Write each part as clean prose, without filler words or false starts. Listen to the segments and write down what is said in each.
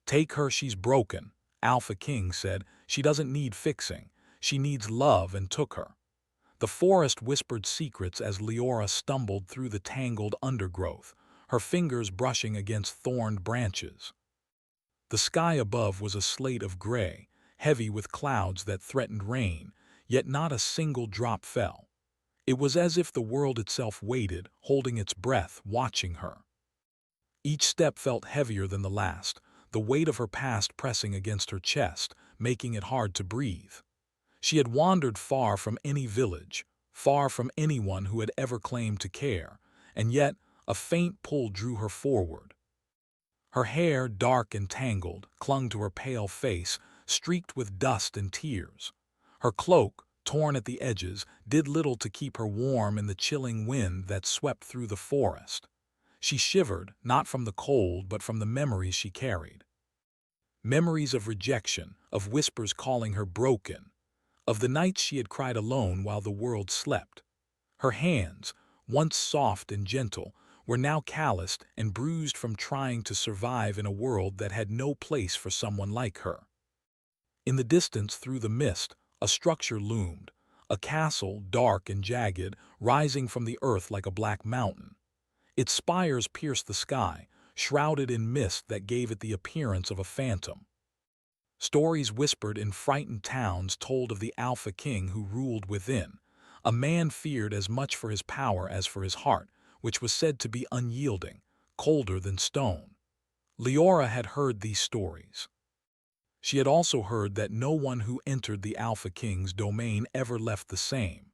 "Take her, she's broken," Alpha King said. "She doesn't need fixing. She needs love," and took her. The forest whispered secrets as Leora stumbled through the tangled undergrowth, her fingers brushing against thorned branches. The sky above was a slate of gray, heavy with clouds that threatened rain, yet not a single drop fell. It was as if the world itself waited, holding its breath, watching her. Each step felt heavier than the last, the weight of her past pressing against her chest, making it hard to breathe. She had wandered far from any village, far from anyone who had ever claimed to care, and yet a faint pull drew her forward. Her hair, dark and tangled, clung to her pale face, streaked with dust and tears. Her cloak, torn at the edges, did little to keep her warm in the chilling wind that swept through the forest. She shivered, not from the cold but from the memories she carried. Memories of rejection, of whispers calling her broken, of the nights she had cried alone while the world slept. Her hands, once soft and gentle, were now calloused and bruised from trying to survive in a world that had no place for someone like her. In the distance, through the mist, a structure loomed, a castle, dark and jagged, rising from the earth like a black mountain. Its spires pierced the sky, shrouded in mist that gave it the appearance of a phantom. Stories whispered in frightened towns told of the Alpha King who ruled within, a man feared as much for his power as for his heart, which was said to be unyielding, colder than stone. Leora had heard these stories. She had also heard that no one who entered the Alpha King's domain ever left the same.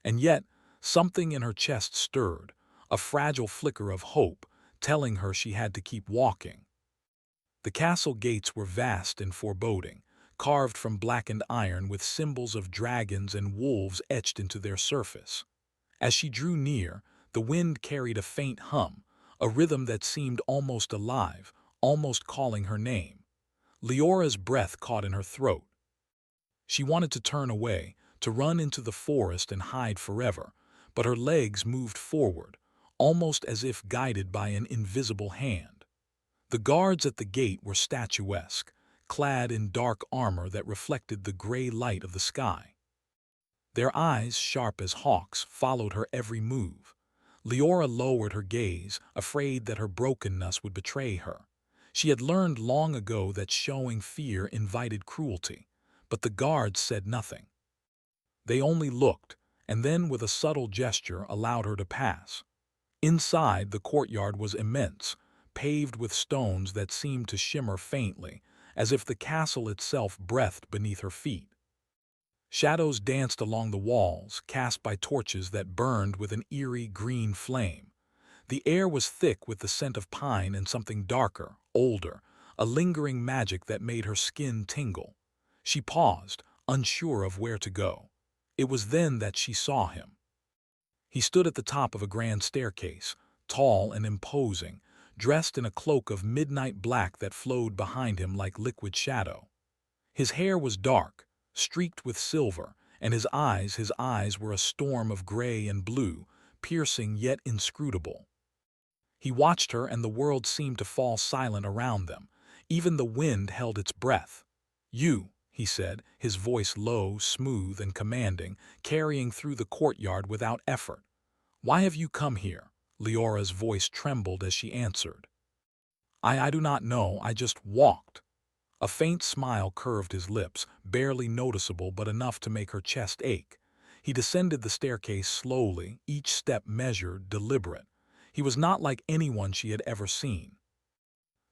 And yet, something in her chest stirred, a fragile flicker of hope, telling her she had to keep walking. The castle gates were vast and foreboding, carved from blackened iron with symbols of dragons and wolves etched into their surface. As she drew near, the wind carried a faint hum, a rhythm that seemed almost alive, almost calling her name. Leora's breath caught in her throat. She wanted to turn away, to run into the forest and hide forever, but her legs moved forward, almost as if guided by an invisible hand. The guards at the gate were statuesque, clad in dark armor that reflected the gray light of the sky. Their eyes, sharp as hawks, followed her every move. Leora lowered her gaze, afraid that her brokenness would betray her. She had learned long ago that showing fear invited cruelty, but the guards said nothing. They only looked, and then with a subtle gesture allowed her to pass. Inside, the courtyard was immense, paved with stones that seemed to shimmer faintly, as if the castle itself breathed beneath her feet. Shadows danced along the walls, cast by torches that burned with an eerie green flame. The air was thick with the scent of pine and something darker, older, a lingering magic that made her skin tingle. She paused, unsure of where to go. It was then that she saw him. He stood at the top of a grand staircase, tall and imposing, dressed in a cloak of midnight black that flowed behind him like liquid shadow. His hair was dark, streaked with silver, and his eyes were a storm of gray and blue, piercing yet inscrutable. He watched her, and the world seemed to fall silent around them. Even the wind held its breath. "You," he said, his voice low, smooth, and commanding, carrying through the courtyard without effort. "Why have you come here?" Leora's voice trembled as she answered. I do not know, I just walked." A faint smile curved his lips, barely noticeable but enough to make her chest ache. He descended the staircase slowly, each step measured, deliberate. He was not like anyone she had ever seen.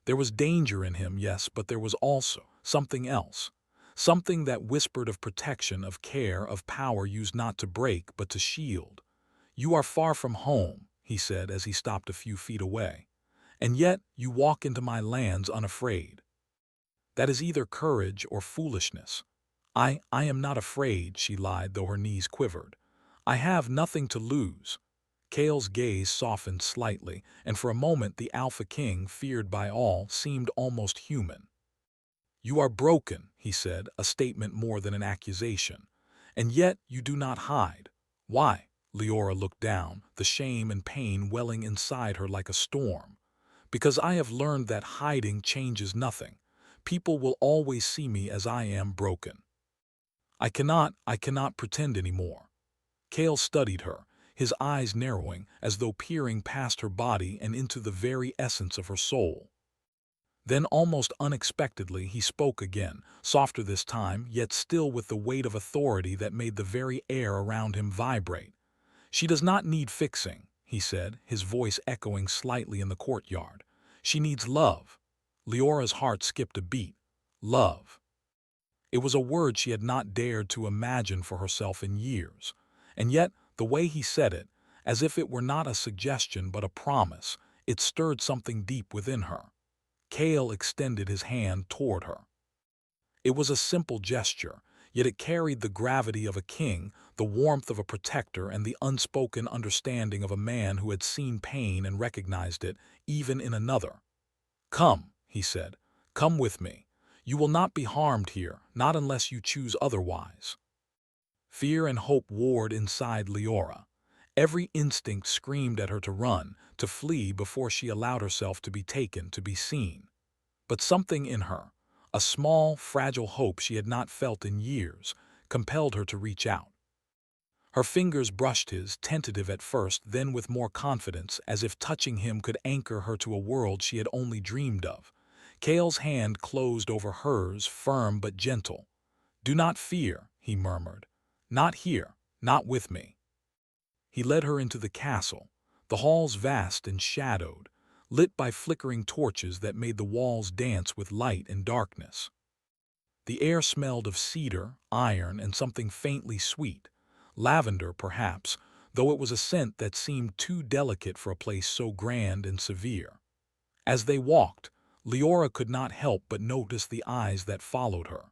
There was danger in him, yes, but there was also something else. Something that whispered of protection, of care, of power used not to break but to shield. "You are far from home," he said as he stopped a few feet away. "And yet you walk into my lands unafraid. That is either courage or foolishness." I am not afraid," she lied, though her knees quivered. "I have nothing to lose." Kale's gaze softened slightly, and for a moment the Alpha King, feared by all, seemed almost human. "You are broken," he said, a statement more than an accusation. "And yet you do not hide. Why?" Leora looked down, the shame and pain welling inside her like a storm. "Because I have learned that hiding changes nothing. People will always see me as I am, broken. I cannot pretend anymore. Kale studied her, his eyes narrowing as though peering past her body and into the very essence of her soul. Then, almost unexpectedly, he spoke again, softer this time, yet still with the weight of authority that made the very air around him vibrate. "She does not need fixing," he said, his voice echoing slightly in the courtyard. "She needs love." Leora's heart skipped a beat. Love. It was a word she had not dared to imagine for herself in years. And yet, the way he said it, as if it were not a suggestion but a promise, it stirred something deep within her. Kale extended his hand toward her. It was a simple gesture, yet it carried the gravity of a king, the warmth of a protector, and the unspoken understanding of a man who had seen pain and recognized it, even in another. "Come," he said, "come with me. You will not be harmed here, not unless you choose otherwise." Fear and hope warred inside Leora. Every instinct screamed at her to run, to flee before she allowed herself to be taken, to be seen. But something in her, a small, fragile hope she had not felt in years, compelled her to reach out. Her fingers brushed his, tentative at first, then with more confidence, as if touching him could anchor her to a world she had only dreamed of. Kale's hand closed over hers, firm but gentle. "Do not fear," he murmured. "Not here, not with me." He led her into the castle, the halls vast and shadowed, lit by flickering torches that made the walls dance with light and darkness. The air smelled of cedar, iron, and something faintly sweet, lavender perhaps, though it was a scent that seemed too delicate for a place so grand and severe. As they walked, Leora could not help but notice the eyes that followed her.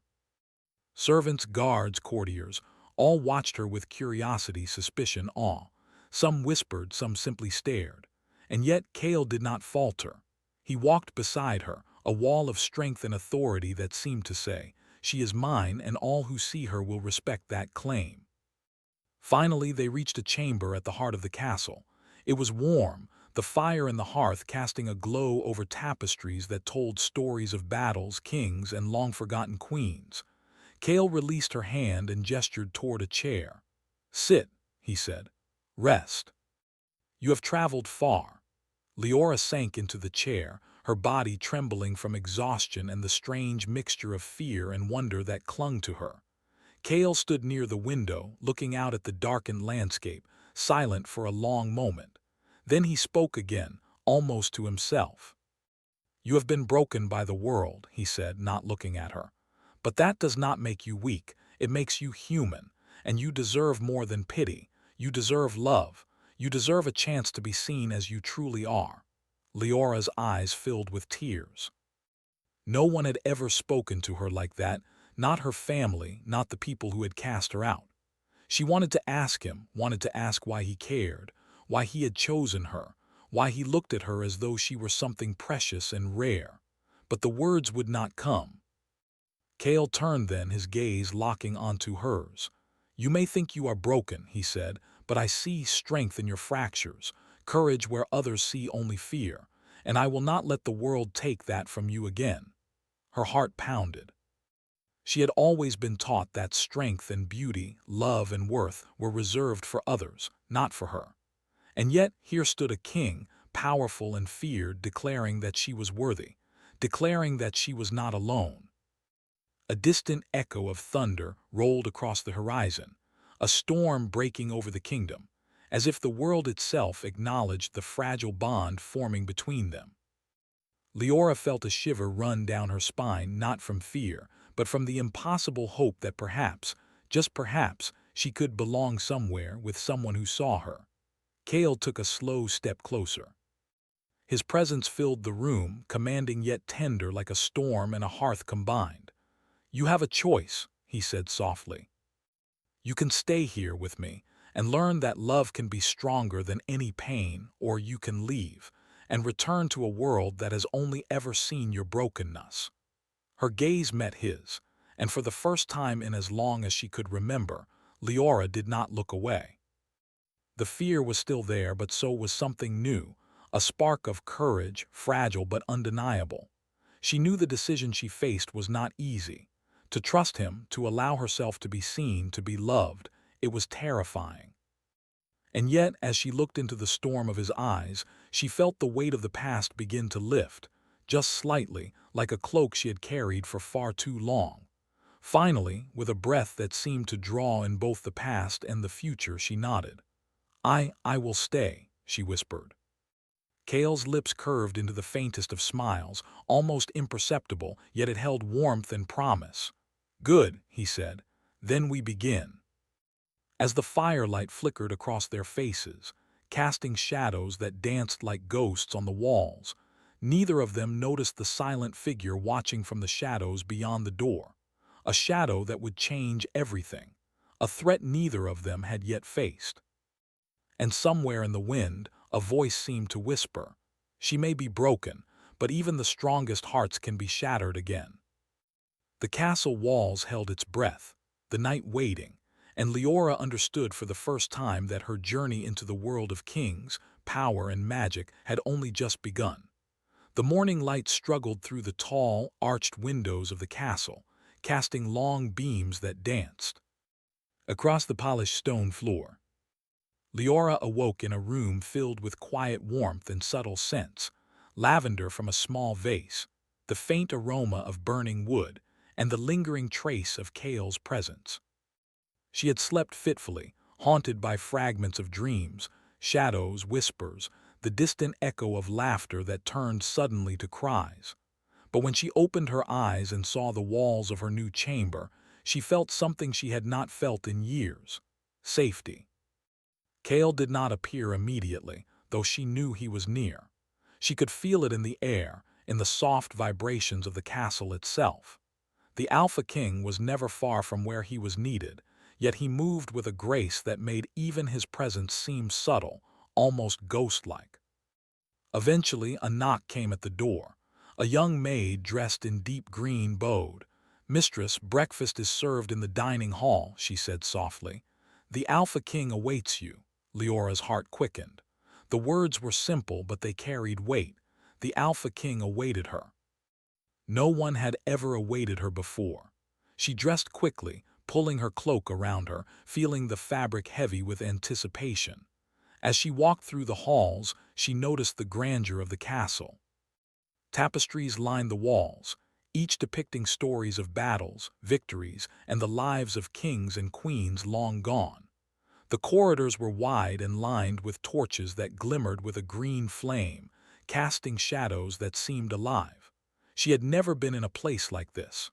Servants, guards, courtiers, all watched her with curiosity, suspicion, awe. Some whispered, some simply stared. And yet Kale did not falter. He walked beside her, a wall of strength and authority that seemed to say, "She is mine, and all who see her will respect that claim." Finally, they reached a chamber at the heart of the castle. It was warm, the fire in the hearth casting a glow over tapestries that told stories of battles, kings, and long-forgotten queens. Kale released her hand and gestured toward a chair. "Sit," he said. "Rest. You have traveled far." Leora sank into the chair, her body trembling from exhaustion and the strange mixture of fear and wonder that clung to her. Kale stood near the window, looking out at the darkened landscape, silent for a long moment. Then he spoke again, almost to himself. "You have been broken by the world," he said, not looking at her. "But that does not make you weak, it makes you human, and you deserve more than pity. You deserve love. You deserve a chance to be seen as you truly are." Leora's eyes filled with tears. No one had ever spoken to her like that, not her family, not the people who had cast her out. She wanted to ask him, wanted to ask why he cared, why he had chosen her, why he looked at her as though she were something precious and rare. But the words would not come. Kale turned then, his gaze locking onto hers. "You may think you are broken," he said, "but I see strength in your fractures, courage where others see only fear, and I will not let the world take that from you again." Her heart pounded. She had always been taught that strength and beauty, love and worth were reserved for others, not for her. And yet here stood a king, powerful and feared, declaring that she was worthy, declaring that she was not alone. A distant echo of thunder rolled across the horizon, a storm breaking over the kingdom, as if the world itself acknowledged the fragile bond forming between them. Leora felt a shiver run down her spine, not from fear, but from the impossible hope that perhaps, just perhaps, she could belong somewhere with someone who saw her. Kale took a slow step closer. His presence filled the room, commanding yet tender, like a storm and a hearth combined. "You have a choice," he said softly. "You can stay here with me and learn that love can be stronger than any pain, or you can leave and return to a world that has only ever seen your brokenness." Her gaze met his, and for the first time in as long as she could remember, Leora did not look away. The fear was still there, but so was something new, a spark of courage, fragile but undeniable. She knew the decision she faced was not easy. To trust him, to allow herself to be seen, to be loved, it was terrifying. And yet, as she looked into the storm of his eyes, she felt the weight of the past begin to lift, just slightly, like a cloak she had carried for far too long. Finally, with a breath that seemed to draw in both the past and the future, she nodded. I will stay," she whispered. Kale's lips curved into the faintest of smiles, almost imperceptible, yet it held warmth and promise. "Good," he said. "Then we begin." As the firelight flickered across their faces, casting shadows that danced like ghosts on the walls, neither of them noticed the silent figure watching from the shadows beyond the door. A shadow that would change everything. A threat neither of them had yet faced. And somewhere in the wind, a voice seemed to whisper, "She may be broken, but even the strongest hearts can be shattered again." The castle walls held its breath, the night waiting, and Leora understood for the first time that her journey into the world of kings, power, and magic had only just begun. The morning light struggled through the tall, arched windows of the castle, casting long beams that danced across the polished stone floor. Leora awoke in a room filled with quiet warmth and subtle scents, lavender from a small vase, the faint aroma of burning wood, and the lingering trace of Kale's presence. She had slept fitfully, haunted by fragments of dreams, shadows, whispers, the distant echo of laughter that turned suddenly to cries. But when she opened her eyes and saw the walls of her new chamber, she felt something she had not felt in years: safety. Kale did not appear immediately, though she knew he was near. She could feel it in the air, in the soft vibrations of the castle itself. The Alpha King was never far from where he was needed, yet he moved with a grace that made even his presence seem subtle, almost ghost-like. Eventually, a knock came at the door. A young maid dressed in deep green bowed. "Mistress, breakfast is served in the dining hall," she said softly. "The Alpha King awaits you." Leora's heart quickened. The words were simple, but they carried weight. The Alpha King awaited her. No one had ever awaited her before. She dressed quickly, pulling her cloak around her, feeling the fabric heavy with anticipation. As she walked through the halls, she noticed the grandeur of the castle. Tapestries lined the walls, each depicting stories of battles, victories, and the lives of kings and queens long gone. The corridors were wide and lined with torches that glimmered with a green flame, casting shadows that seemed alive. She had never been in a place like this.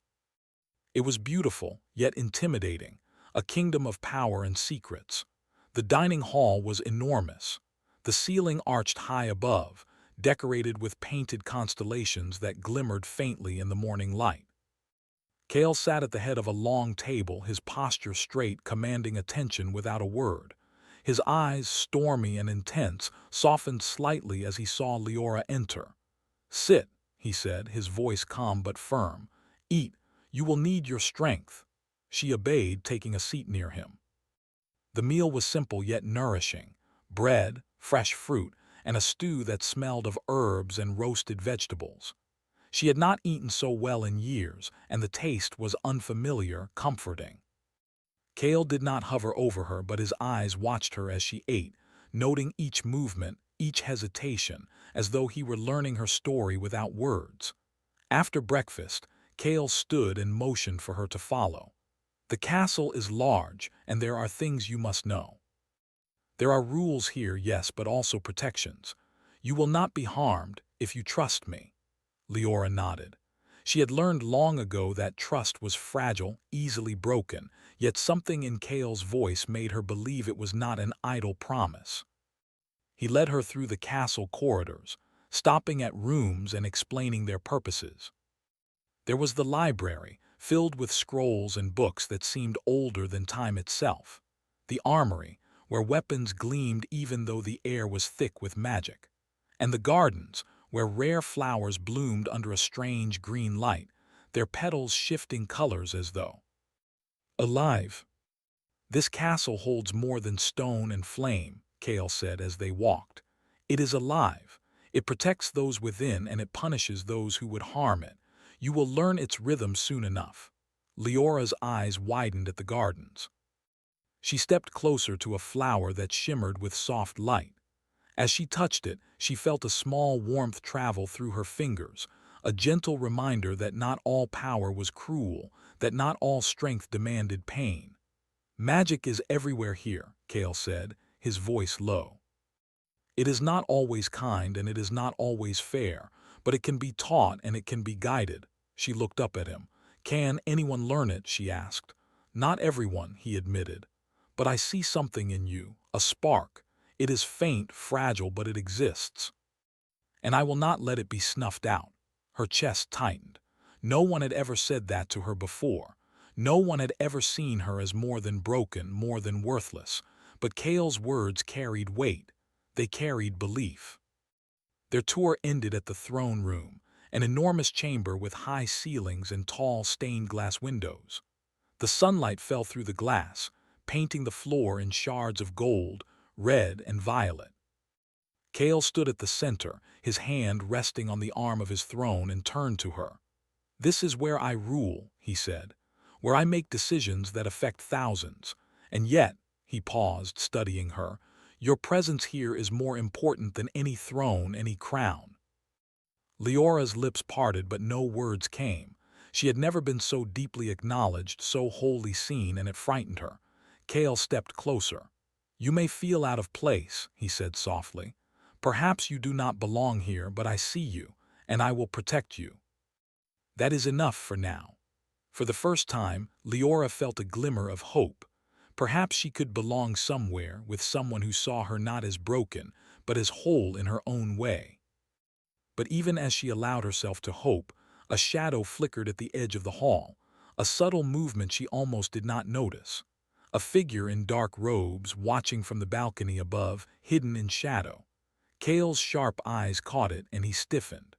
It was beautiful, yet intimidating, a kingdom of power and secrets. The dining hall was enormous, the ceiling arched high above, decorated with painted constellations that glimmered faintly in the morning light. Kale sat at the head of a long table, his posture straight, commanding attention without a word. His eyes, stormy and intense, softened slightly as he saw Leora enter. "Sit," he said, his voice calm but firm. "Eat. You will need your strength." She obeyed, taking a seat near him. The meal was simple yet nourishing: bread, fresh fruit, and a stew that smelled of herbs and roasted vegetables. She had not eaten so well in years, and the taste was unfamiliar, comforting. Kale did not hover over her, but his eyes watched her as she ate, noting each movement, each hesitation, as though he were learning her story without words. After breakfast, Kale stood and motioned for her to follow. "The castle is large, and there are things you must know. There are rules here, yes, but also protections. You will not be harmed if you trust me." Leora nodded. She had learned long ago that trust was fragile, easily broken, yet something in Kale's voice made her believe it was not an idle promise. He led her through the castle corridors, stopping at rooms and explaining their purposes. There was the library, filled with scrolls and books that seemed older than time itself. The armory, where weapons gleamed even though the air was thick with magic. And the gardens, where rare flowers bloomed under a strange green light, their petals shifting colors as though alive. "This castle holds more than stone and flame," Kale said as they walked. "It is alive. It protects those within and it punishes those who would harm it. You will learn its rhythm soon enough." Leora's eyes widened at the gardens. She stepped closer to a flower that shimmered with soft light. As she touched it, she felt a small warmth travel through her fingers, a gentle reminder that not all power was cruel, that not all strength demanded pain. "Magic is everywhere here," Kale said, his voice low. "It is not always kind and it is not always fair, but it can be taught and it can be guided." She looked up at him. "Can anyone learn it?" she asked. "Not everyone," he admitted. "But I see something in you, a spark. It is faint, fragile, but it exists. And I will not let it be snuffed out." Her chest tightened. No one had ever said that to her before. No one had ever seen her as more than broken, more than worthless. But Kale's words carried weight. They carried belief. Their tour ended at the throne room, an enormous chamber with high ceilings and tall stained glass windows. The sunlight fell through the glass, painting the floor in shards of gold, red and violet. Kale stood at the center, his hand resting on the arm of his throne, and turned to her. "This is where I rule," he said, "where I make decisions that affect thousands. And yet," he paused, studying her, "your presence here is more important than any throne, any crown." Leora's lips parted, but no words came. She had never been so deeply acknowledged, so wholly seen, and it frightened her. Kale stepped closer. "You may feel out of place," he said softly. "Perhaps you do not belong here, but I see you, and I will protect you." That is enough for now. For the first time, Leora felt a glimmer of hope. Perhaps she could belong somewhere with someone who saw her not as broken, but as whole in her own way. But even as she allowed herself to hope, a shadow flickered at the edge of the hall, a subtle movement she almost did not notice. A figure in dark robes watching from the balcony above, hidden in shadow. Kale's sharp eyes caught it and he stiffened.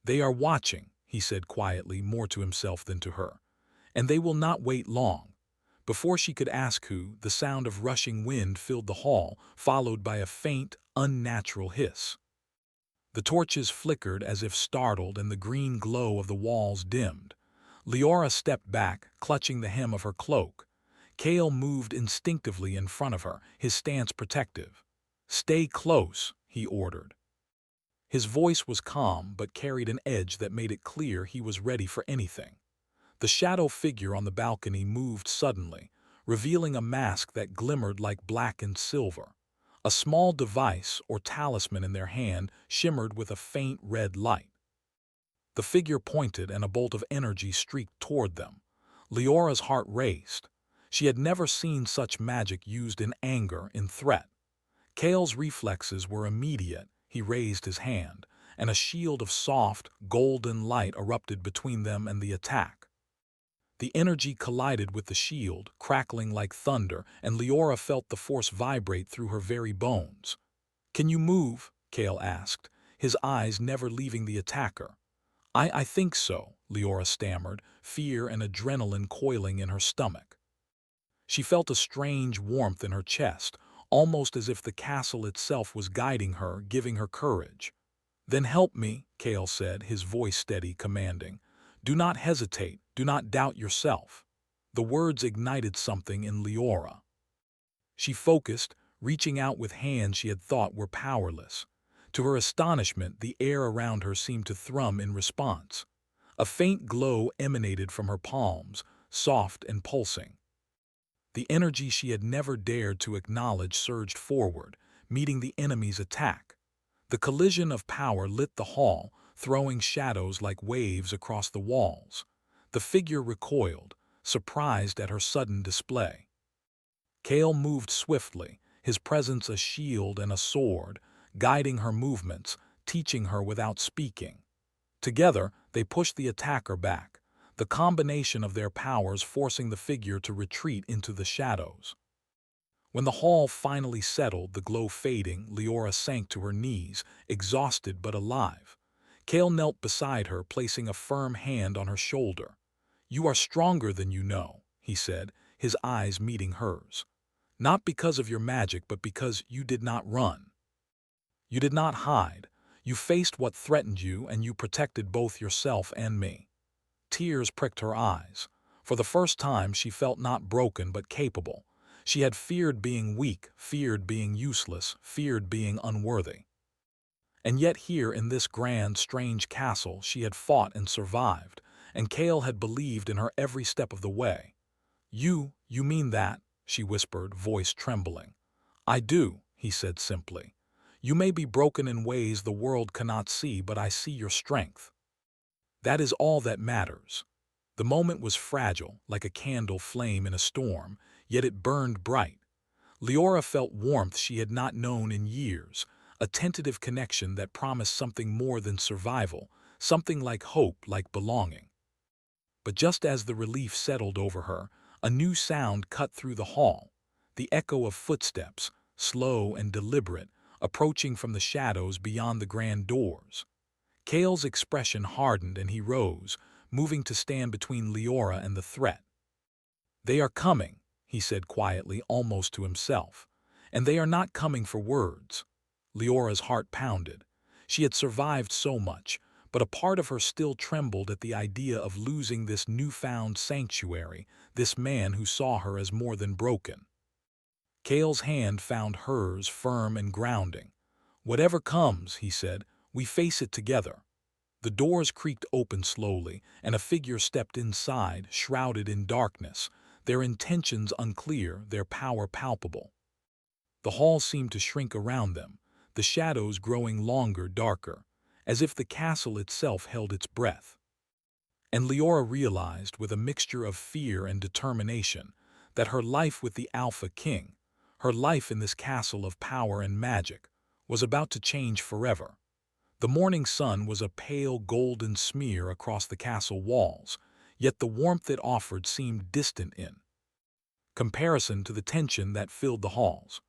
"They are watching," he said quietly, more to himself than to her. "And they will not wait long." Before she could ask who, the sound of rushing wind filled the hall, followed by a faint, unnatural hiss. The torches flickered as if startled and the green glow of the walls dimmed. Leora stepped back, clutching the hem of her cloak. Kale moved instinctively in front of her, his stance protective. "Stay close," he ordered. His voice was calm but carried an edge that made it clear he was ready for anything. The shadow figure on the balcony moved suddenly, revealing a mask that glimmered like black and silver. A small device or talisman in their hand shimmered with a faint red light. The figure pointed and a bolt of energy streaked toward them. Leora's heart raced. She had never seen such magic used in anger, in threat. Kale's reflexes were immediate. He raised his hand, and a shield of soft, golden light erupted between them and the attack. The energy collided with the shield, crackling like thunder, and Leora felt the force vibrate through her very bones. "Can you move?" Kale asked, his eyes never leaving the attacker. I think so," Leora stammered, fear and adrenaline coiling in her stomach. She felt a strange warmth in her chest, almost as if the castle itself was guiding her, giving her courage. "Then help me," Kale said, his voice steady, commanding. "Do not hesitate, do not doubt yourself." The words ignited something in Leora. She focused, reaching out with hands she had thought were powerless. To her astonishment, the air around her seemed to thrum in response. A faint glow emanated from her palms, soft and pulsing. The energy she had never dared to acknowledge surged forward, meeting the enemy's attack. The collision of power lit the hall, throwing shadows like waves across the walls. The figure recoiled, surprised at her sudden display. Kale moved swiftly, his presence a shield and a sword, guiding her movements, teaching her without speaking. Together, they pushed the attacker back, the combination of their powers forcing the figure to retreat into the shadows. When the hall finally settled, the glow fading, Leora sank to her knees, exhausted but alive. Kale knelt beside her, placing a firm hand on her shoulder. "You are stronger than you know," he said, his eyes meeting hers. "Not because of your magic, but because you did not run. You did not hide. You faced what threatened you, and you protected both yourself and me." Tears pricked her eyes. For the first time she felt not broken but capable. She had feared being weak, feared being useless, feared being unworthy. And yet here in this grand, strange castle she had fought and survived, and Kale had believed in her every step of the way. You mean that?" she whispered, voice trembling. "I do," he said simply. "You may be broken in ways the world cannot see, but I see your strength. That is all that matters." The moment was fragile, like a candle flame in a storm, yet it burned bright. Leora felt warmth she had not known in years, a tentative connection that promised something more than survival, something like hope, like belonging. But just as the relief settled over her, a new sound cut through the hall, the echo of footsteps, slow and deliberate, approaching from the shadows beyond the grand doors. Kale's expression hardened and he rose, moving to stand between Leora and the threat. "They are coming," he said quietly, almost to himself. "And they are not coming for words." Leora's heart pounded. She had survived so much, but a part of her still trembled at the idea of losing this newfound sanctuary, this man who saw her as more than broken. Kale's hand found hers, firm and grounding. "Whatever comes," he said, "we face it together." The doors creaked open slowly, and a figure stepped inside, shrouded in darkness, their intentions unclear, their power palpable. The hall seemed to shrink around them, the shadows growing longer, darker, as if the castle itself held its breath. And Leora realized, with a mixture of fear and determination, that her life with the Alpha King, her life in this castle of power and magic, was about to change forever. The morning sun was a pale golden smear across the castle walls, yet the warmth it offered seemed distant in comparison to the tension that filled the halls.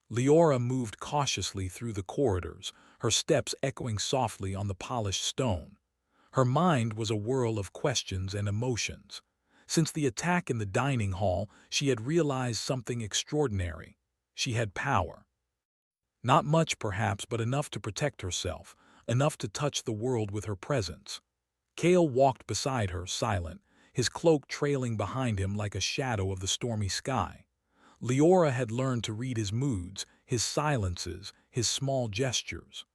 Leora moved cautiously through the corridors, her steps echoing softly on the polished stone. Her mind was a whirl of questions and emotions. Since the attack in the dining hall, she had realized something extraordinary. She had power. Not much, perhaps, but enough to protect herself, enough to touch the world with her presence. Kale walked beside her, silent, his cloak trailing behind him like a shadow of the stormy sky. Leora had learned to read his moods, his silences, his small gestures.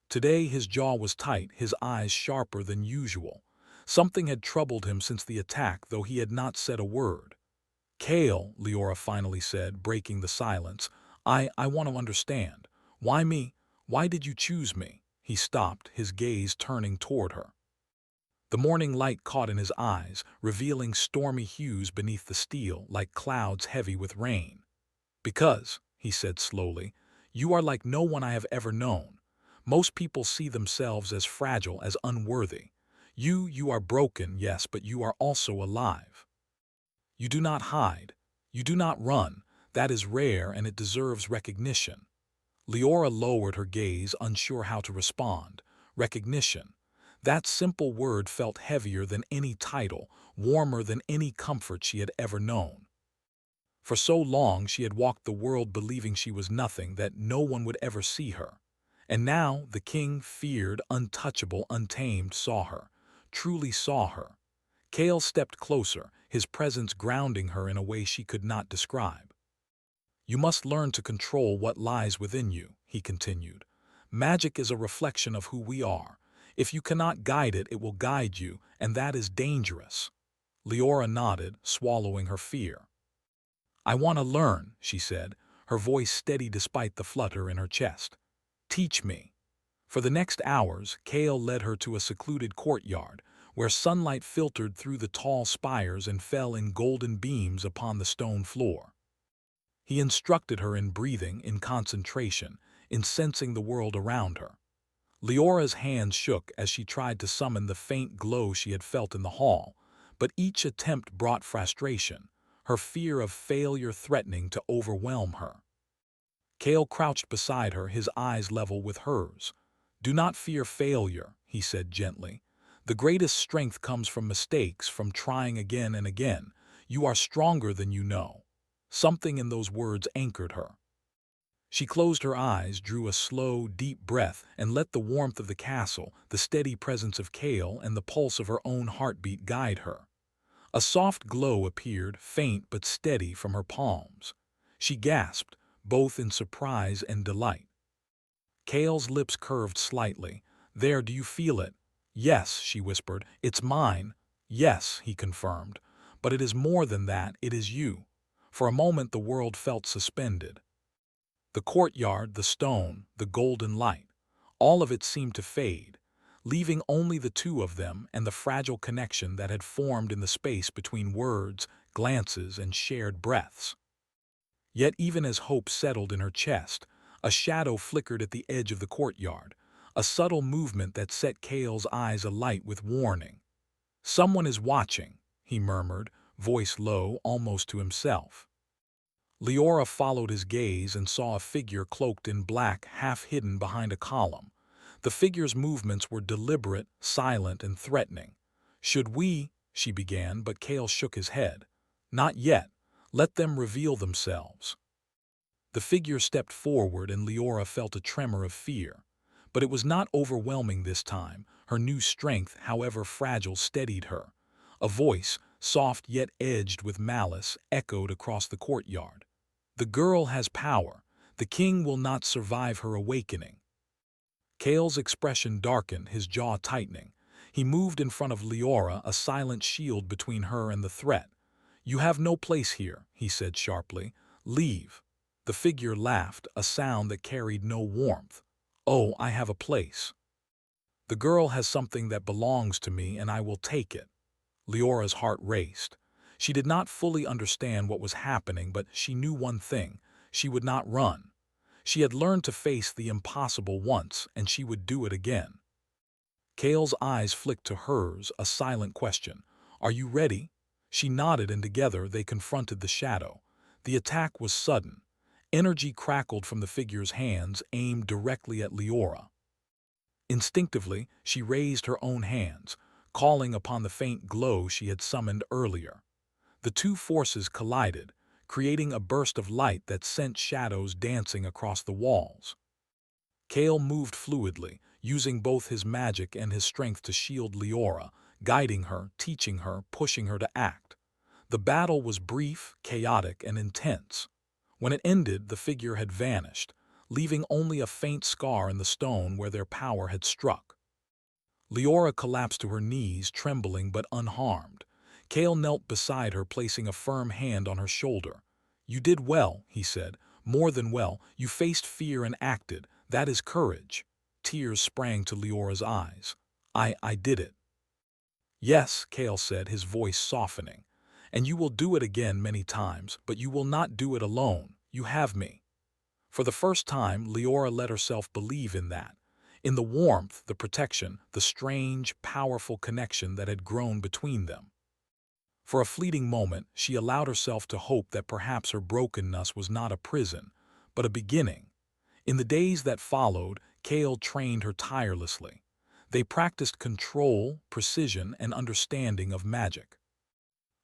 Today his jaw was tight, his eyes sharper than usual. Something had troubled him since the attack, though he had not said a word. "Kale," Leora finally said, breaking the silence, I want to understand. Why me? Why did you choose me?" He stopped, his gaze turning toward her. The morning light caught in his eyes, revealing stormy hues beneath the steel, like clouds heavy with rain. "Because," he said slowly, "you are like no one I have ever known. Most people see themselves as fragile, as unworthy. You are broken, yes, but you are also alive. You do not hide. You do not run. That is rare, and it deserves recognition." Leora lowered her gaze, unsure how to respond. Recognition. That simple word felt heavier than any title, warmer than any comfort she had ever known. For so long she had walked the world believing she was nothing, that no one would ever see her. And now the king, feared, untouchable, untamed, saw her, truly saw her. Kale stepped closer, his presence grounding her in a way she could not describe. "You must learn to control what lies within you," he continued. "Magic is a reflection of who we are. If you cannot guide it, it will guide you, and that is dangerous." Leora nodded, swallowing her fear. "I want to learn," she said, her voice steady despite the flutter in her chest. "Teach me." For the next hours, Kale led her to a secluded courtyard, where sunlight filtered through the tall spires and fell in golden beams upon the stone floor. He instructed her in breathing, in concentration, in sensing the world around her. Leora's hands shook as she tried to summon the faint glow she had felt in the hall, but each attempt brought frustration, her fear of failure threatening to overwhelm her. Kale crouched beside her, his eyes level with hers. "Do not fear failure," he said gently. "The greatest strength comes from mistakes, from trying again and again. You are stronger than you know." Something in those words anchored her. She closed her eyes, drew a slow, deep breath, and let the warmth of the castle, the steady presence of Kale, and the pulse of her own heartbeat guide her. A soft glow appeared, faint but steady, from her palms. She gasped, both in surprise and delight. Kale's lips curved slightly. "There, do you feel it?" "Yes," she whispered. "It's mine." "Yes," he confirmed. "But it is more than that, it is you." For a moment the world felt suspended. The courtyard, the stone, the golden light, all of it seemed to fade, leaving only the two of them and the fragile connection that had formed in the space between words, glances, and shared breaths. Yet even as hope settled in her chest, a shadow flickered at the edge of the courtyard, a subtle movement that set Kale's eyes alight with warning. "Someone is watching," he murmured, voice low, almost to himself. Leora followed his gaze and saw a figure cloaked in black, half hidden behind a column. The figure's movements were deliberate, silent, and threatening. "Should we?" she began, but Kale shook his head. "Not yet. Let them reveal themselves." The figure stepped forward and Leora felt a tremor of fear. But it was not overwhelming this time. Her new strength, however fragile, steadied her. A voice, soft yet edged with malice, echoed across the courtyard. "The girl has power. The king will not survive her awakening." Kale's expression darkened, his jaw tightening. He moved in front of Leora, a silent shield between her and the threat. "You have no place here," he said sharply. "Leave." The figure laughed, a sound that carried no warmth. "Oh, I have a place. The girl has something that belongs to me, and I will take it." Leora's heart raced. She did not fully understand what was happening, but she knew one thing: she would not run. She had learned to face the impossible once, and she would do it again. Kale's eyes flicked to hers, a silent question. "Are you ready?" She nodded, and together they confronted the shadow. The attack was sudden. Energy crackled from the figure's hands, aimed directly at Leora. Instinctively, she raised her own hands, calling upon the faint glow she had summoned earlier. The two forces collided, creating a burst of light that sent shadows dancing across the walls. Kale moved fluidly, using both his magic and his strength to shield Leora, guiding her, teaching her, pushing her to act. The battle was brief, chaotic, and intense. When it ended, the figure had vanished, leaving only a faint scar in the stone where their power had struck. Leora collapsed to her knees, trembling but unharmed. Kale knelt beside her, placing a firm hand on her shoulder. "You did well," he said. "More than well. You faced fear and acted. That is courage." Tears sprang to Leora's eyes. I did it." "Yes," Kale said, his voice softening. "And you will do it again many times, but you will not do it alone. You have me." For the first time, Leora let herself believe in that. In the warmth, the protection, the strange, powerful connection that had grown between them. For a fleeting moment, she allowed herself to hope that perhaps her brokenness was not a prison, but a beginning. In the days that followed, Kale trained her tirelessly. They practiced control, precision, and understanding of magic.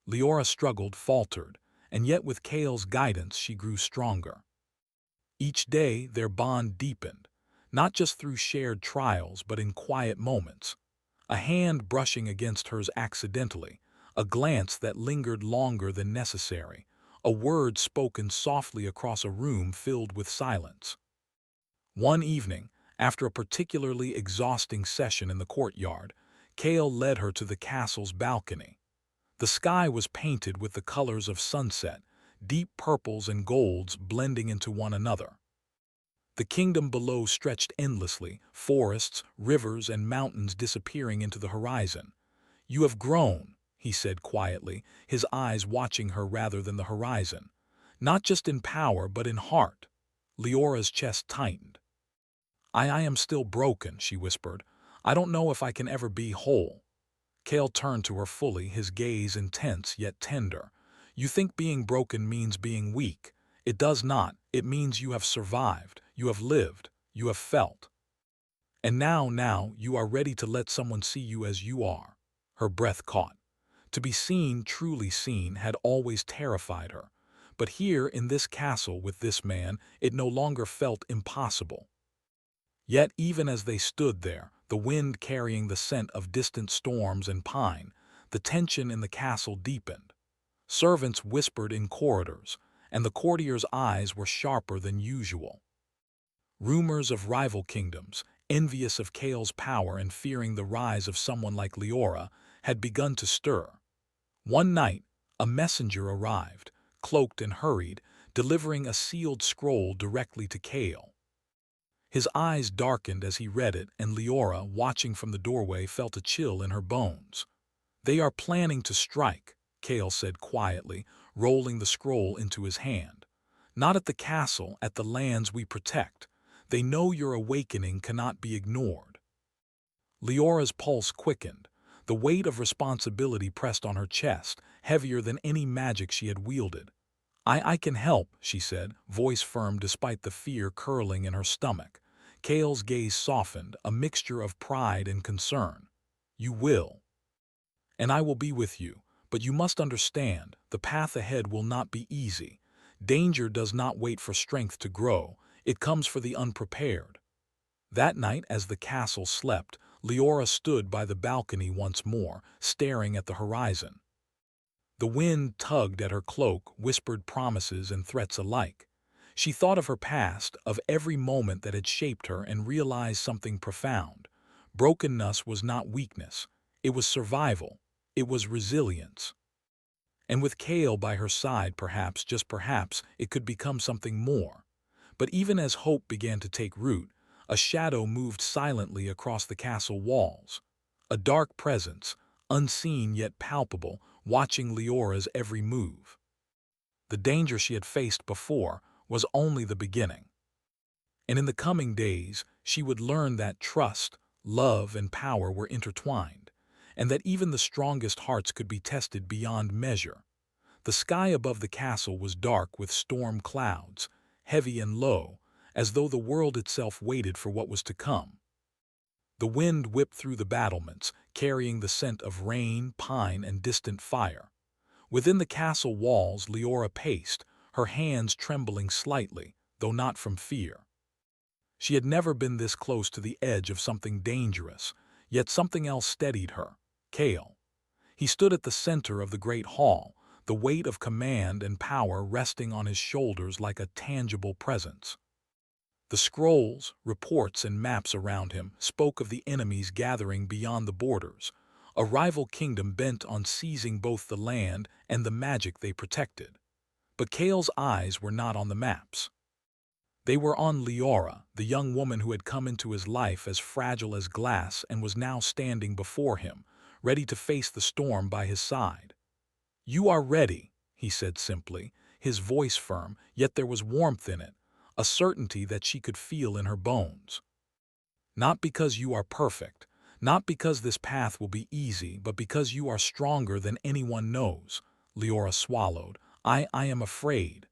Leora struggled, faltered, and yet with Kale's guidance she grew stronger. Each day their bond deepened, not just through shared trials but in quiet moments. A hand brushing against hers accidentally, a glance that lingered longer than necessary, a word spoken softly across a room filled with silence. One evening, after a particularly exhausting session in the courtyard, Kale led her to the castle's balcony. The sky was painted with the colors of sunset, deep purples and golds blending into one another. The kingdom below stretched endlessly, forests, rivers, and mountains disappearing into the horizon. "You have grown," he said quietly, his eyes watching her rather than the horizon. "Not just in power, but in heart." Leora's chest tightened. I am still broken," she whispered. "I don't know if I can ever be whole." Kale turned to her fully, his gaze intense yet tender. "You think being broken means being weak. It does not. It means you have survived, you have lived, you have felt. And now, you are ready to let someone see you as you are." Her breath caught. To be seen, truly seen, had always terrified her. But here, in this castle with this man, it no longer felt impossible. Yet even as they stood there, the wind carrying the scent of distant storms and pine, the tension in the castle deepened. Servants whispered in corridors, and the courtiers' eyes were sharper than usual. Rumors of rival kingdoms, envious of Kale's power and fearing the rise of someone like Leora, had begun to stir. One night, a messenger arrived, cloaked and hurried, delivering a sealed scroll directly to Kale. His eyes darkened as he read it, and Leora, watching from the doorway, felt a chill in her bones. "They are planning to strike," Kale said quietly, rolling the scroll into his hand. "Not at the castle, at the lands we protect. They know your awakening cannot be ignored." Leora's pulse quickened. The weight of responsibility pressed on her chest, heavier than any magic she had wielded. I can help," she said, voice firm despite the fear curling in her stomach. Kale's gaze softened, a mixture of pride and concern. "You will. And I will be with you. But you must understand, the path ahead will not be easy. Danger does not wait for strength to grow. It comes for the unprepared." That night, as the castle slept, Leora stood by the balcony once more, staring at the horizon. The wind tugged at her cloak, whispered promises and threats alike. She thought of her past, of every moment that had shaped her, and realized something profound. Brokenness was not weakness. It was survival. It was resilience. And with Kale by her side, perhaps, just perhaps, it could become something more. But even as hope began to take root, a shadow moved silently across the castle walls. A dark presence, unseen yet palpable, watching Leora's every move. The danger she had faced before was only the beginning. And in the coming days, she would learn that trust, love, and power were intertwined, and that even the strongest hearts could be tested beyond measure. The sky above the castle was dark with storm clouds, heavy and low, as though the world itself waited for what was to come. The wind whipped through the battlements, carrying the scent of rain, pine, and distant fire. Within the castle walls, Leora paced, her hands trembling slightly, though not from fear. She had never been this close to the edge of something dangerous, yet something else steadied her: Kale. He stood at the center of the great hall, the weight of command and power resting on his shoulders like a tangible presence. The scrolls, reports, and maps around him spoke of the enemies gathering beyond the borders, a rival kingdom bent on seizing both the land and the magic they protected. But Kale's eyes were not on the maps. They were on Leora, the young woman who had come into his life as fragile as glass and was now standing before him, ready to face the storm by his side. "You are ready," he said simply, his voice firm, yet there was warmth in it, a certainty that she could feel in her bones. "Not because you are perfect, not because this path will be easy, but because you are stronger than anyone knows." Leora swallowed. I am afraid."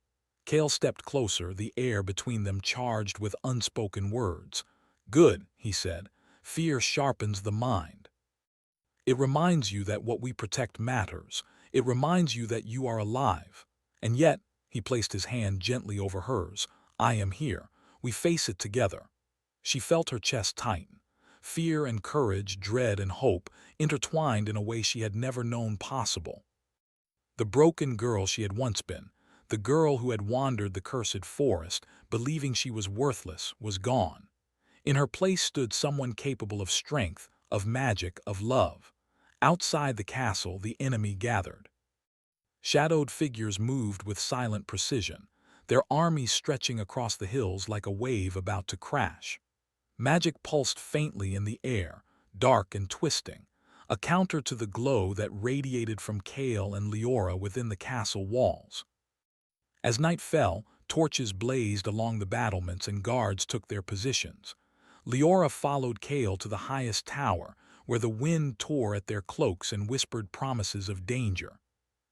Kale stepped closer, the air between them charged with unspoken words. "Good," he said. "Fear sharpens the mind. It reminds you that what we protect matters. It reminds you that you are alive. And yet," he placed his hand gently over hers, "I am here. We face it together." She felt her chest tighten. Fear and courage, dread and hope, intertwined in a way she had never known possible. The broken girl she had once been, the girl who had wandered the cursed forest, believing she was worthless, was gone. In her place stood someone capable of strength, of magic, of love. Outside the castle, the enemy gathered. Shadowed figures moved with silent precision, their armies stretching across the hills like a wave about to crash. Magic pulsed faintly in the air, dark and twisting, a counter to the glow that radiated from Kale and Leora within the castle walls. As night fell, torches blazed along the battlements and guards took their positions. Leora followed Kale to the highest tower, where the wind tore at their cloaks and whispered promises of danger.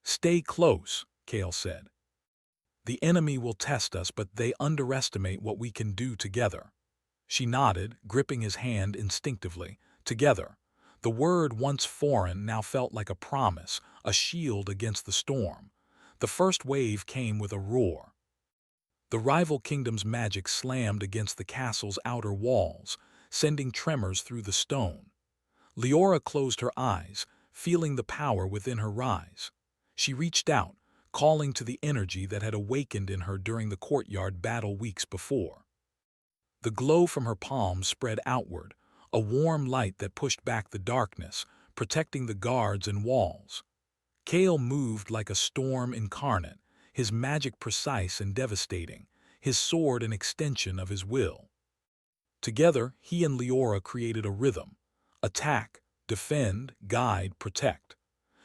"Stay close," Kale said. "The enemy will test us, but they underestimate what we can do together." She nodded, gripping his hand instinctively. Together. The word, once foreign, now felt like a promise, a shield against the storm. The first wave came with a roar. The rival kingdom's magic slammed against the castle's outer walls, sending tremors through the stone. Leora closed her eyes, feeling the power within her rise. She reached out, calling to the energy that had awakened in her during the courtyard battle weeks before. The glow from her palms spread outward, a warm light that pushed back the darkness, protecting the guards and walls. Kale moved like a storm incarnate, his magic precise and devastating, his sword an extension of his will. Together, he and Leora created a rhythm: attack, defend, guide, protect.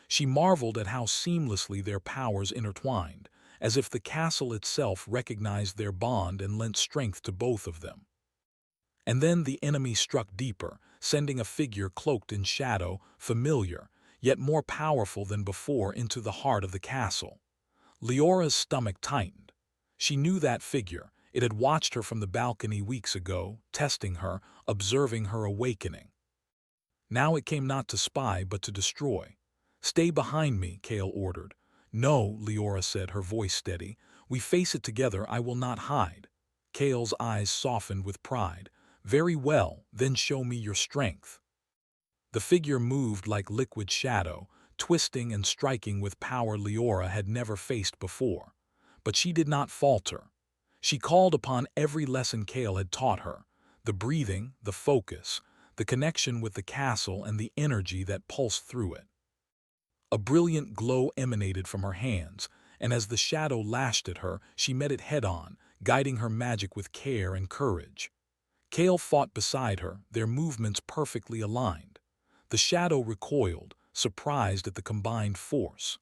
She marveled at how seamlessly their powers intertwined, as if the castle itself recognized their bond and lent strength to both of them. And then the enemy struck deeper, sending a figure cloaked in shadow, familiar, yet more powerful than before, into the heart of the castle. Leora's stomach tightened. She knew that figure. It had watched her from the balcony weeks ago, testing her, observing her awakening. Now it came not to spy, but to destroy. "Stay behind me," Kale ordered. "No," Leora said, her voice steady. "We face it together, I will not hide." Kale's eyes softened with pride. "Very well, then show me your strength." The figure moved like liquid shadow, twisting and striking with power Leora had never faced before. But she did not falter. She called upon every lesson Kale had taught her: the breathing, the focus, the connection with the castle, and the energy that pulsed through it. A brilliant glow emanated from her hands, and as the shadow lashed at her, she met it head-on, guiding her magic with care and courage. Kale fought beside her, their movements perfectly aligned. The shadow recoiled, surprised at the combined force.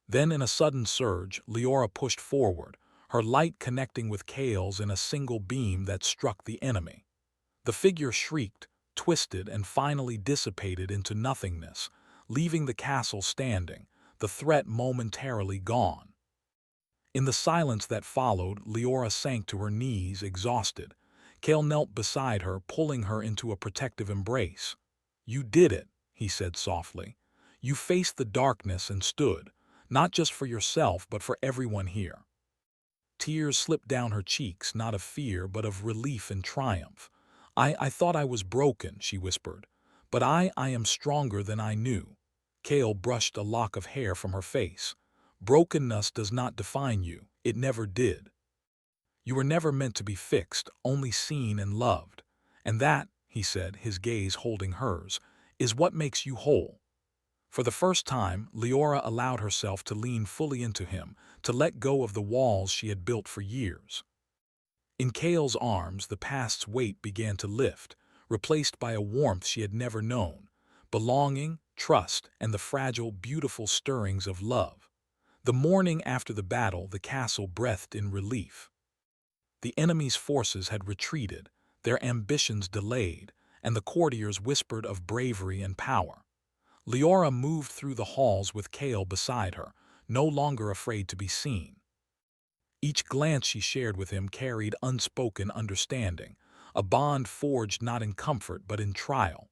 Then, in a sudden surge, Leora pushed forward, her light connecting with Kale's in a single beam that struck the enemy. The figure shrieked, twisted, and finally dissipated into nothingness, leaving the castle standing, the threat momentarily gone. In the silence that followed, Leora sank to her knees, exhausted. Kale knelt beside her, pulling her into a protective embrace. "You did it," he said softly. "You faced the darkness and stood, not just for yourself, but for everyone here." Tears slipped down her cheeks, not of fear, but of relief and triumph. I thought I was broken," she whispered. "But I am stronger than I knew." Kale brushed a lock of hair from her face. "Brokenness does not define you. It never did. You were never meant to be fixed, only seen and loved. And that," he said, his gaze holding hers, "is what makes you whole." For the first time, Leora allowed herself to lean fully into him, to let go of the walls she had built for years. In Kale's arms, the past's weight began to lift, replaced by a warmth she had never known: belonging, trust, and the fragile, beautiful stirrings of love. The morning after the battle, the castle breathed in relief. The enemy's forces had retreated, their ambitions delayed, and the courtiers whispered of bravery and power. Leora moved through the halls with Kale beside her, no longer afraid to be seen. Each glance she shared with him carried unspoken understanding, a bond forged not in comfort but in trial.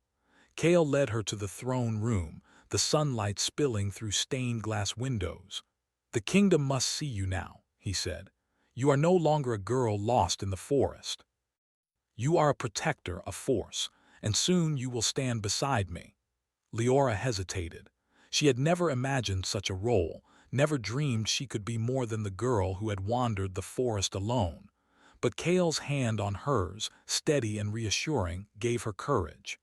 Kale led her to the throne room, the sunlight spilling through stained glass windows. "The kingdom must see you now," he said. "You are no longer a girl lost in the forest. You are a protector, a force, and soon you will stand beside me." Leora hesitated. She had never imagined such a role, never dreamed she could be more than the girl who had wandered the forest alone. But Kale's hand on hers, steady and reassuring, gave her courage.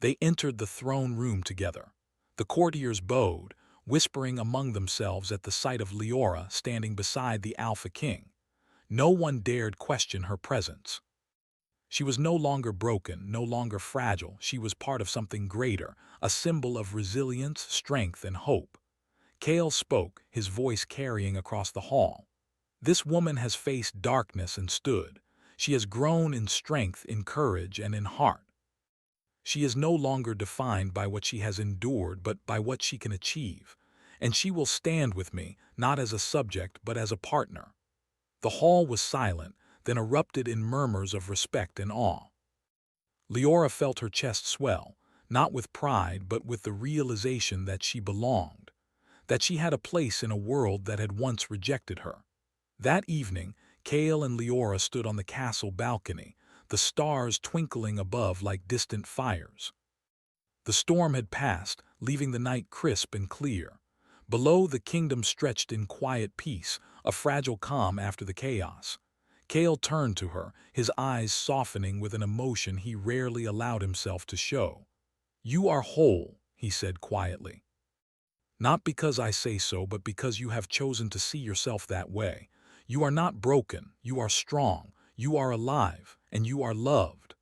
They entered the throne room together. The courtiers bowed, whispering among themselves at the sight of Leora standing beside the Alpha King. No one dared question her presence. She was no longer broken, no longer fragile. She was part of something greater, a symbol of resilience, strength, and hope. Kale spoke, his voice carrying across the hall. "This woman has faced darkness and stood. She has grown in strength, in courage, and in heart. She is no longer defined by what she has endured, but by what she can achieve. And she will stand with me, not as a subject, but as a partner." The hall was silent, then erupted in murmurs of respect and awe. Leora felt her chest swell, not with pride, but with the realization that she belonged. that she had a place in a world that had once rejected her. That evening, Kale and Leora stood on the castle balcony, the stars twinkling above like distant fires. The storm had passed, leaving the night crisp and clear. Below, the kingdom stretched in quiet peace, a fragile calm after the chaos. Kale turned to her, his eyes softening with an emotion he rarely allowed himself to show. "You are whole," he said quietly. "Not because I say so, but because you have chosen to see yourself that way. You are not broken, you are strong, you are alive, and you are loved."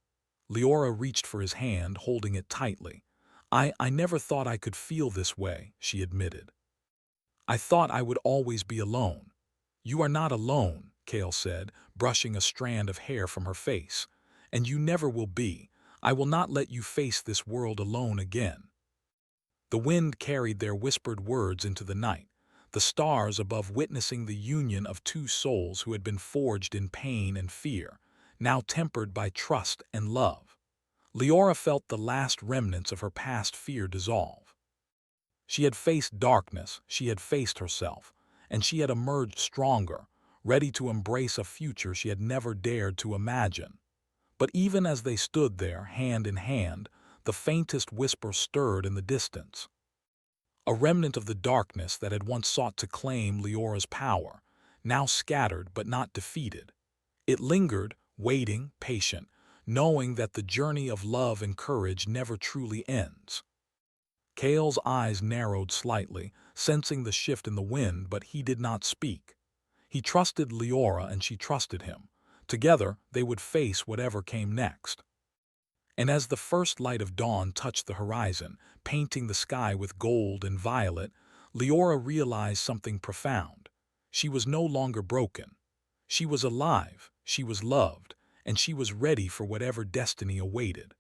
Leora reached for his hand, holding it tightly. I never thought I could feel this way," she admitted. "I thought I would always be alone." "You are not alone," Kale said, brushing a strand of hair from her face. "And you never will be. I will not let you face this world alone again." The wind carried their whispered words into the night, the stars above witnessing the union of two souls who had been forged in pain and fear, now tempered by trust and love. Leora felt the last remnants of her past fear dissolve. She had faced darkness, she had faced herself, and she had emerged stronger, ready to embrace a future she had never dared to imagine. But even as they stood there, hand in hand, the faintest whisper stirred in the distance. A remnant of the darkness that had once sought to claim Leora's power, now scattered but not defeated. It lingered, waiting, patient, knowing that the journey of love and courage never truly ends. Kale's eyes narrowed slightly, sensing the shift in the wind, but he did not speak. He trusted Leora and she trusted him. Together, they would face whatever came next. And as the first light of dawn touched the horizon, painting the sky with gold and violet, Leora realized something profound. She was no longer broken. She was alive, she was loved, and she was ready for whatever destiny awaited.